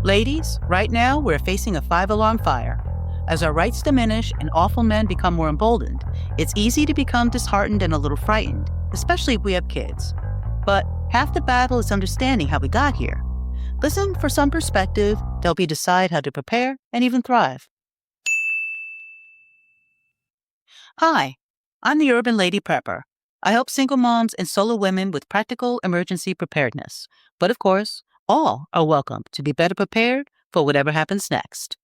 Ladies, right now we're facing a five-alarm fire. As our rights diminish and awful men become more emboldened, it's easy to become disheartened and a little frightened, especially if we have kids. But half the battle is understanding how we got here. Listen for some perspective to help you decide how to prepare and even thrive. Hi, I'm the Urban Lady Prepper. I help single moms and solo women with practical emergency preparedness. But of course, all are welcome to be better prepared for whatever happens next.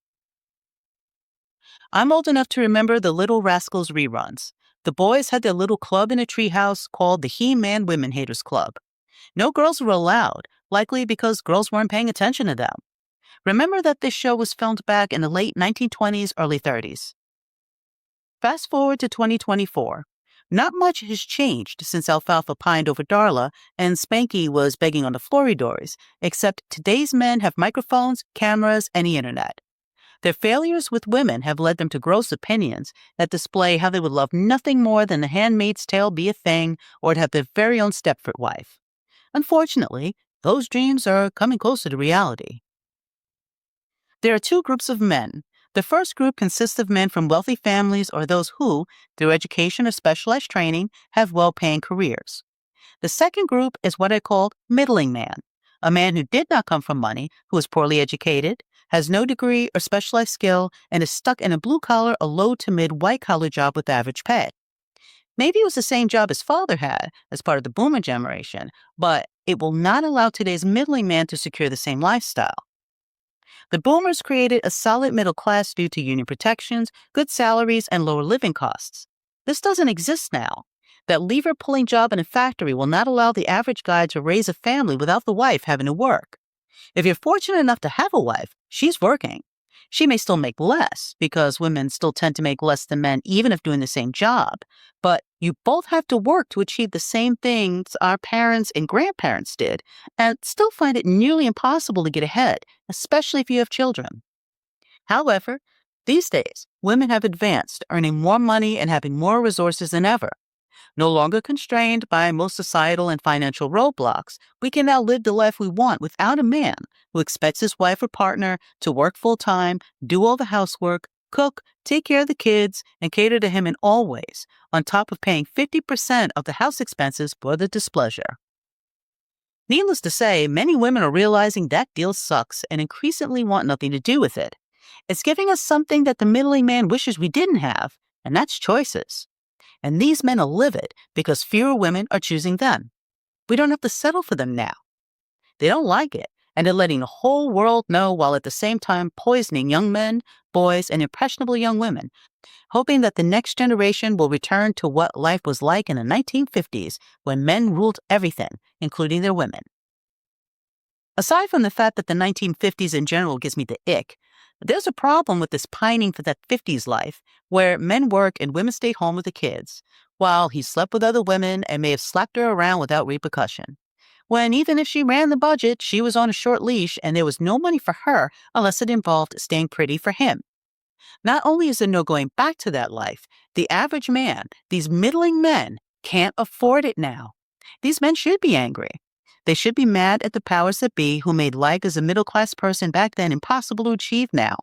I'm old enough to remember the Little Rascals reruns. The boys had their little club in a treehouse called the He-Man Women Haters Club. No girls were allowed, likely because girls weren't paying attention to them. Remember that this show was filmed back in the late 1920s, early 30s. Fast forward to 2024. Not much has changed since Alfalfa pined over Darla and Spanky was begging on the Floridors, except today's men have microphones, cameras, and the internet. Their failures with women have led them to gross opinions that display how they would love nothing more than The Handmaid's Tale be a thing or to have their very own Stepford wife. Unfortunately, those dreams are coming closer to reality. There are two groups of men. The first group consists of men from wealthy families or those who, through education or specialized training, have well-paying careers. The second group is what I call middling man, a man who did not come from money, who is poorly educated, has no degree or specialized skill, and is stuck in a blue-collar or low to mid white-collar job with average pay. Maybe it was the same job his father had as part of the boomer generation, but it will not allow today's middling man to secure the same lifestyle. The boomers created a solid middle class due to union protections, good salaries, and lower living costs. This doesn't exist now. That lever-pulling job in a factory will not allow the average guy to raise a family without the wife having to work. If you're fortunate enough to have a wife, she's working. She may still make less, because women still tend to make less than men even if doing the same job. But you both have to work to achieve the same things our parents and grandparents did, and still find it nearly impossible to get ahead, especially if you have children. However, these days, women have advanced, earning more money and having more resources than ever. No longer constrained by most societal and financial roadblocks, we can now live the life we want without a man who expects his wife or partner to work full-time, do all the housework, cook, take care of the kids, and cater to him in all ways, on top of paying 50% of the house expenses for the displeasure. Needless to say, many women are realizing that deal sucks and increasingly want nothing to do with it. It's giving us something that the middling man wishes we didn't have, and that's choices. And these men are livid because fewer women are choosing them. We don't have to settle for them now. They don't like it, and they're letting the whole world know while at the same time poisoning young men, boys, and impressionable young women, hoping that the next generation will return to what life was like in the 1950s when men ruled everything, including their women. Aside from the fact that the 1950s in general gives me the ick, there's a problem with this pining for that 50s life where men work and women stay home with the kids, while he slept with other women and may have slapped her around without repercussion. When even if she ran the budget, she was on a short leash and there was no money for her unless it involved staying pretty for him. Not only is there no going back to that life, the average man, these middling men, can't afford it now. These men should be angry. They should be mad at the powers that be who made life as a middle-class person back then impossible to achieve now.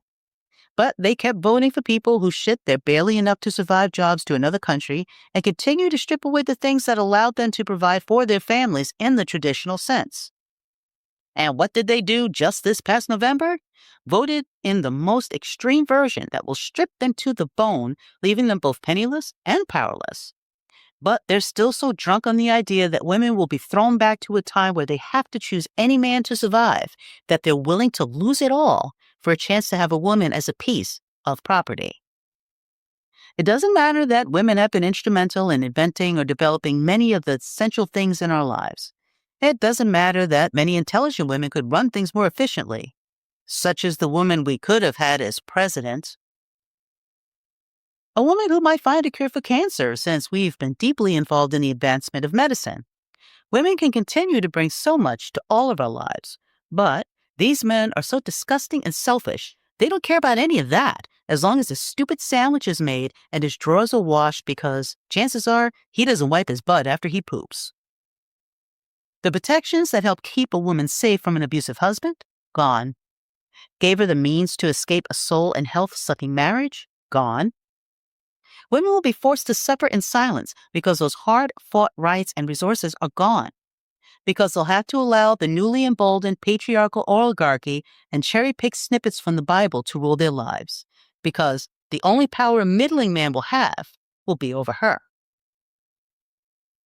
But they kept voting for people who shit their barely enough to survive jobs to another country and continue to strip away the things that allowed them to provide for their families in the traditional sense. And what did they do just this past November? Voted in the most extreme version that will strip them to the bone, leaving them both penniless and powerless. But they're still so drunk on the idea that women will be thrown back to a time where they have to choose any man to survive, that they're willing to lose it all for a chance to have a woman as a piece of property. It doesn't matter that women have been instrumental in inventing or developing many of the essential things in our lives. It doesn't matter that many intelligent women could run things more efficiently, such as the woman we could have had as president. A woman who might find a cure for cancer, since we've been deeply involved in the advancement of medicine. Women can continue to bring so much to all of our lives, but these men are so disgusting and selfish, they don't care about any of that, as long as his stupid sandwich is made and his drawers are washed because, chances are, he doesn't wipe his butt after he poops. The protections that help keep a woman safe from an abusive husband? Gone. Gave her the means to escape a soul and health sucking marriage? Gone. Women will be forced to suffer in silence because those hard fought rights and resources are gone. Because they'll have to allow the newly emboldened patriarchal oligarchy and cherry pick snippets from the Bible to rule their lives. Because the only power a middling man will have will be over her.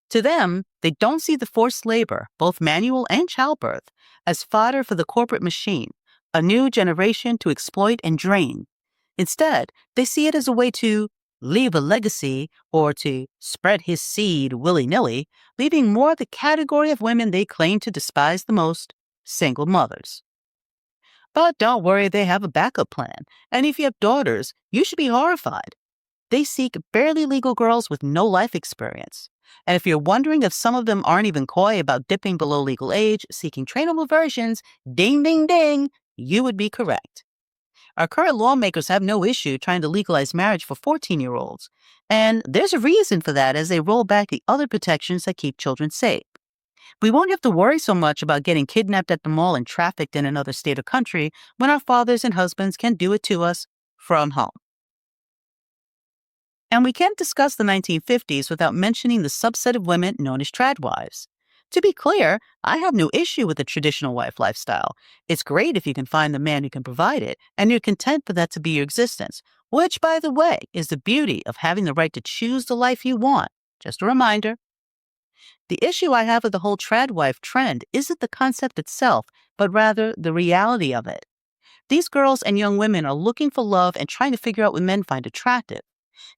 To them, they don't see the forced labor, both manual and childbirth, as fodder for the corporate machine, a new generation to exploit and drain. Instead, they see it as a way to leave a legacy or to spread his seed willy-nilly, leaving more the category of women they claim to despise the most, single mothers. But don't worry, they have a backup plan. And if you have daughters, you should be horrified. They seek barely legal girls with no life experience. And if you're wondering if some of them aren't even coy about dipping below legal age, seeking trainable versions, ding, ding, ding, you would be correct. Our current lawmakers have no issue trying to legalize marriage for 14-year-olds. And there's a reason for that as they roll back the other protections that keep children safe. We won't have to worry so much about getting kidnapped at the mall and trafficked in another state or country when our fathers and husbands can do it to us from home. And we can't discuss the 1950s without mentioning the subset of women known as tradwives. To be clear, I have no issue with the traditional wife lifestyle. It's great if you can find the man who can provide it, and you're content for that to be your existence, which, by the way, is the beauty of having the right to choose the life you want. Just a reminder. The issue I have with the whole tradwife trend isn't the concept itself, but rather the reality of it. These girls and young women are looking for love and trying to figure out what men find attractive.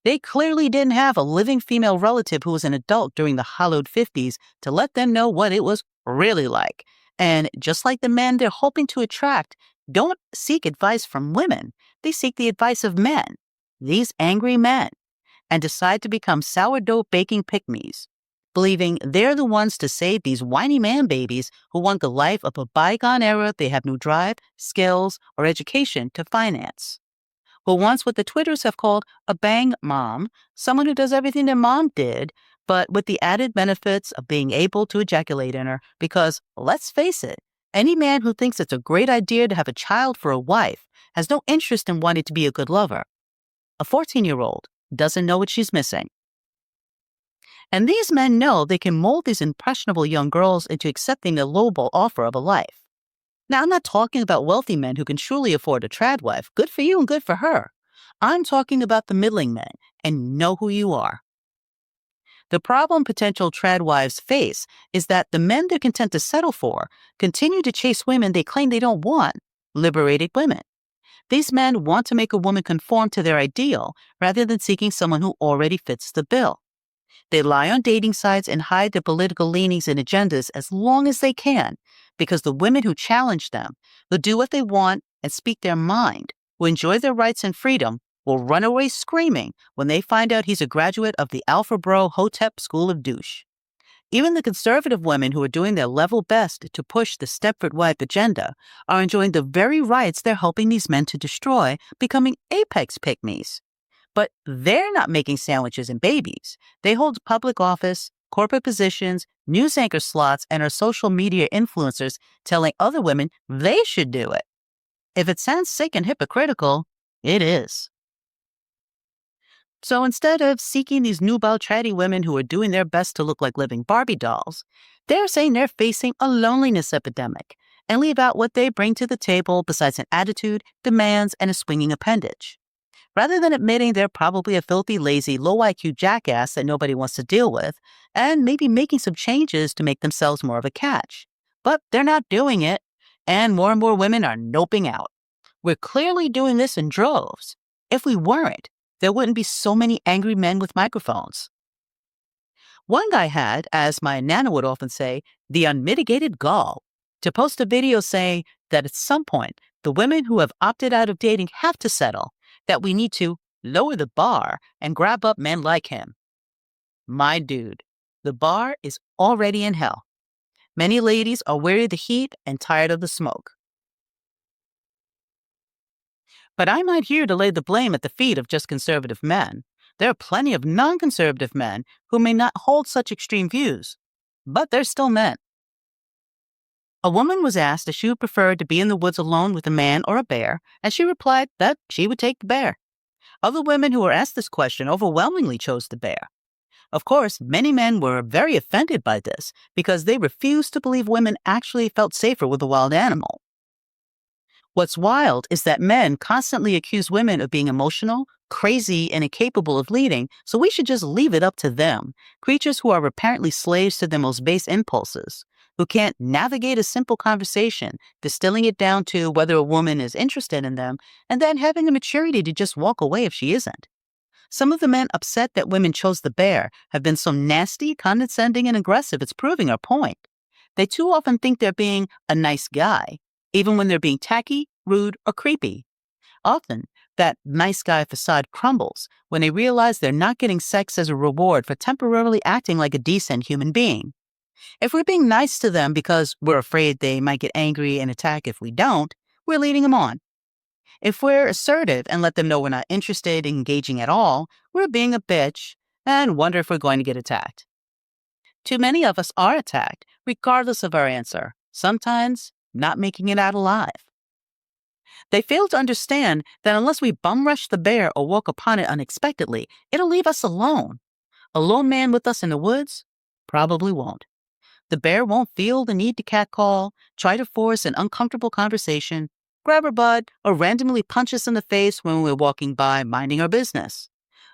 They clearly didn't have a living female relative who was an adult during the hallowed 50s to let them know what it was really like. And just like the men they're hoping to attract don't seek advice from women, they seek the advice of men, these angry men, and decide to become sourdough baking pygmies, believing they're the ones to save these whiny man babies who want the life of a bygone era they have no drive, skills, or education to finance. Who wants what the Twitters have called a bang mom, someone who does everything their mom did, but with the added benefits of being able to ejaculate in her, because, let's face it, any man who thinks it's a great idea to have a child for a wife has no interest in wanting to be a good lover. A 14-year-old doesn't know what she's missing. And these men know they can mold these impressionable young girls into accepting the lowball offer of a life. Now, I'm not talking about wealthy men who can truly afford a trad wife. Good for you and good for her. I'm talking about the middling men, and you know who you are. The problem potential trad wives face is that the men they're content to settle for continue to chase women they claim they don't want, liberated women. These men want to make a woman conform to their ideal rather than seeking someone who already fits the bill. They lie on dating sites and hide their political leanings and agendas as long as they can, because the women who challenge them, who do what they want and speak their mind, who enjoy their rights and freedom, will run away screaming when they find out he's a graduate of the Alpha Bro Hotep School of Douche. Even the conservative women who are doing their level best to push the Stepford wife agenda are enjoying the very rights they're helping these men to destroy, becoming apex pygmies. But they're not making sandwiches and babies. They hold public office, corporate positions, news anchor slots, and are social media influencers telling other women they should do it. If it sounds sick and hypocritical, it is. So instead of seeking these nubile chatty women who are doing their best to look like living Barbie dolls, they're saying they're facing a loneliness epidemic and leave out what they bring to the table besides an attitude, demands, and a swinging appendage. Rather than admitting they're probably a filthy, lazy, low IQ jackass that nobody wants to deal with, and maybe making some changes to make themselves more of a catch. But they're not doing it, and more women are noping out. We're clearly doing this in droves. If we weren't, there wouldn't be so many angry men with microphones. One guy had, as my Nana would often say, the unmitigated gall to post a video saying that at some point, the women who have opted out of dating have to settle, that we need to lower the bar and grab up men like him. My dude, the bar is already in hell. Many ladies are weary of the heat and tired of the smoke. But I'm not here to lay the blame at the feet of just conservative men. There are plenty of non-conservative men who may not hold such extreme views, but they're still men. A woman was asked if she would prefer to be in the woods alone with a man or a bear, and she replied that she would take the bear. Other women who were asked this question overwhelmingly chose the bear. Of course, many men were very offended by this because they refused to believe women actually felt safer with a wild animal. What's wild is that men constantly accuse women of being emotional, crazy, and incapable of leading, so we should just leave it up to them, creatures who are apparently slaves to their most base impulses, who can't navigate a simple conversation, distilling it down to whether a woman is interested in them, and then having the maturity to just walk away if she isn't. Some of the men upset that women chose the bear have been so nasty, condescending, and aggressive it's proving our point. They too often think they're being a nice guy, even when they're being tacky, rude, or creepy. Often, that nice guy facade crumbles when they realize they're not getting sex as a reward for temporarily acting like a decent human being. If we're being nice to them because we're afraid they might get angry and attack if we don't, we're leading them on. If we're assertive and let them know we're not interested in engaging at all, we're being a bitch and wonder if we're going to get attacked. Too many of us are attacked, regardless of our answer, sometimes not making it out alive. They fail to understand that unless we bum rush the bear or walk upon it unexpectedly, it'll leave us alone. A lone man with us in the woods probably won't. The bear won't feel the need to catcall, try to force an uncomfortable conversation, grab our butt, or randomly punch us in the face when we're walking by minding our business.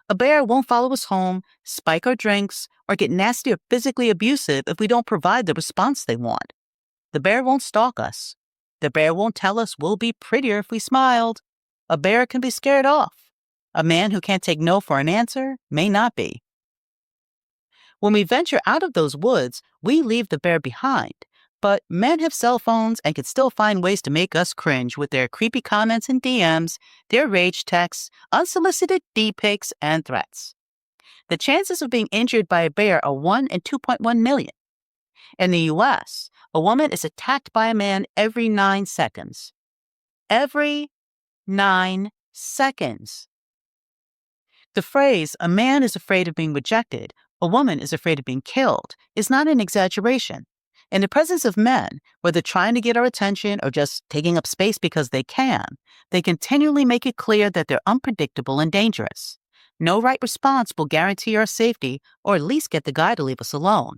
A bear won't follow us home, spike our drinks, or get nasty or physically abusive if we don't provide the response they want. The bear won't stalk us. The bear won't tell us we'll be prettier if we smiled. A bear can be scared off. A man who can't take no for an answer may not be. When we venture out of those woods, we leave the bear behind. But men have cell phones and can still find ways to make us cringe with their creepy comments and DMs, their rage texts, unsolicited D-pics, and threats. The chances of being injured by a bear are 1 in 2.1 million. In the U.S., a woman is attacked by a man every 9 seconds. Every 9 seconds. The phrase, a man is afraid of being rejected, a woman is afraid of being killed, is not an exaggeration. In the presence of men, whether trying to get our attention or just taking up space because they can, they continually make it clear that they're unpredictable and dangerous. No right response will guarantee our safety or at least get the guy to leave us alone.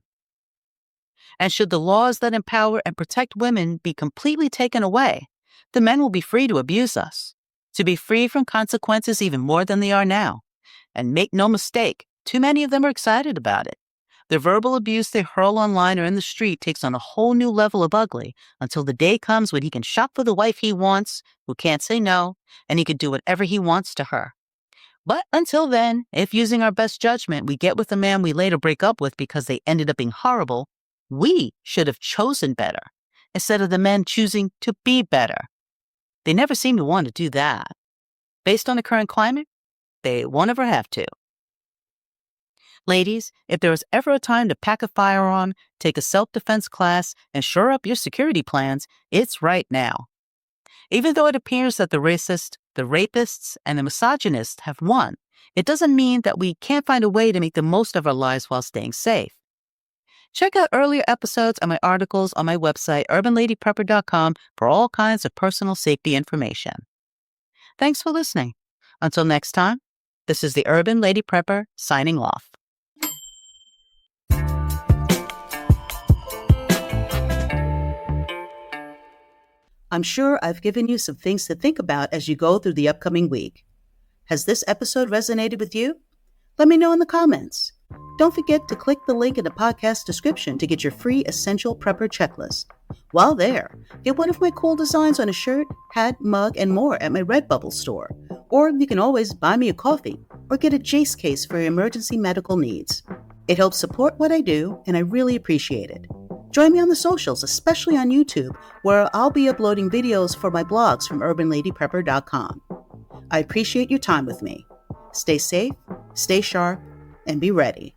And should the laws that empower and protect women be completely taken away, the men will be free to abuse us, to be free from consequences even more than they are now. And make no mistake, too many of them are excited about it. The verbal abuse they hurl online or in the street takes on a whole new level of ugly until the day comes when he can shop for the wife he wants, who can't say no, and he can do whatever he wants to her. But until then, if using our best judgment we get with the man we later break up with because they ended up being horrible, we should have chosen better instead of the men choosing to be better. They never seem to want to do that. Based on the current climate, they won't ever have to. Ladies, if there was ever a time to pack a firearm, take a self-defense class, and shore up your security plans, it's right now. Even though it appears that the racist, the rapists, and the misogynists have won, it doesn't mean that we can't find a way to make the most of our lives while staying safe. Check out earlier episodes and my articles on my website, urbanladyprepper.com, for all kinds of personal safety information. Thanks for listening. Until next time, this is the Urban Lady Prepper signing off. I'm sure I've given you some things to think about as you go through the upcoming week. Has this episode resonated with you? Let me know in the comments. Don't forget to click the link in the podcast description to get your free Essential Prepper checklist. While there, get one of my cool designs on a shirt, hat, mug, and more at my Redbubble store. Or you can always buy me a coffee or get a Jace case for your emergency medical needs. It helps support what I do, and I really appreciate it. Join me on the socials, especially on YouTube, where I'll be uploading videos for my blogs from urbanladyprepper.com. I appreciate your time with me. Stay safe, stay sharp, and be ready.